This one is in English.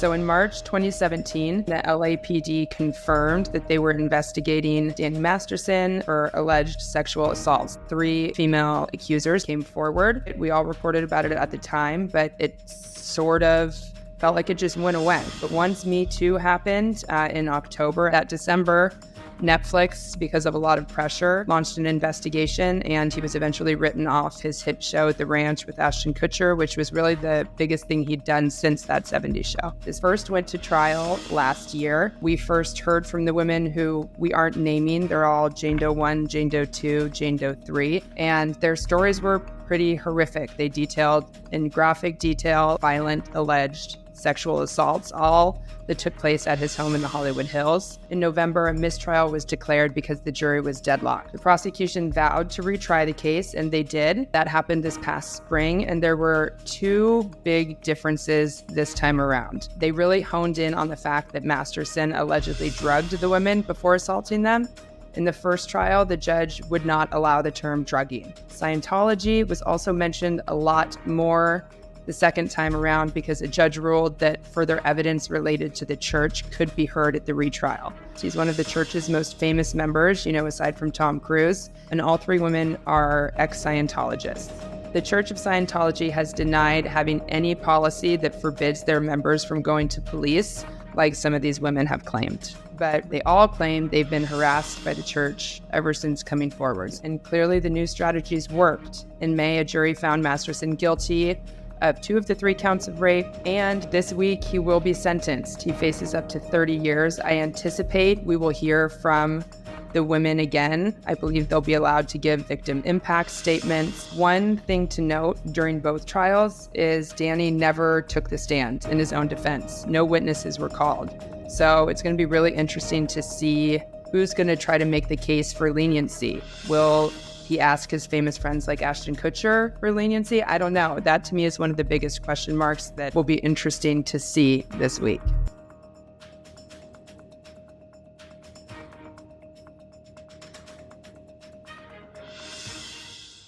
So in March 2017, the LAPD confirmed that they were investigating Danny Masterson for alleged sexual assaults. 3 female accusers came forward. We all reported about it at the time, but it sort of felt like it just went away. But once Me Too happened in October, that December, Netflix, because of a lot of pressure, launched an investigation, and he was eventually written off his hit show, The Ranch with Ashton Kutcher, which was really the biggest thing he'd done since that 70s show. His first went to trial last year. We first heard from the women who we aren't naming. They're all Jane Doe 1, Jane Doe 2, Jane Doe 3, and their stories were pretty horrific. They detailed in graphic detail violent alleged sexual assaults, all that took place at his home in the Hollywood Hills. In November, a mistrial was declared because the jury was deadlocked. The prosecution vowed to retry the case, and they did. That happened this past spring, and there were 2 big differences this time around. They really honed in on the fact that Masterson allegedly drugged the women before assaulting them. In the first trial, the judge would not allow the term drugging. Scientology was also mentioned a lot more the second time around because a judge ruled that further evidence related to the church could be heard at the retrial. She's one of the church's most famous members, aside from Tom Cruise, and all 3 women are ex-Scientologists. The Church of Scientology has denied having any policy that forbids their members from going to police, like some of these women have claimed. But they all claim they've been harassed by the church ever since coming forward. And clearly the new strategies worked. In May, a jury found Masterson guilty of 2 of the 3 counts of rape, and this week he will be sentenced. He faces up to 30 years. I anticipate we will hear from the women again. I believe they'll be allowed to give victim impact statements. One thing to note during both trials is Danny never took the stand in his own defense. No witnesses were called. So it's going to be really interesting to see who's going to try to make the case for leniency. Will he ask his famous friends like Ashton Kutcher for leniency? I don't know. That to me is one of the biggest question marks that will be interesting to see this week.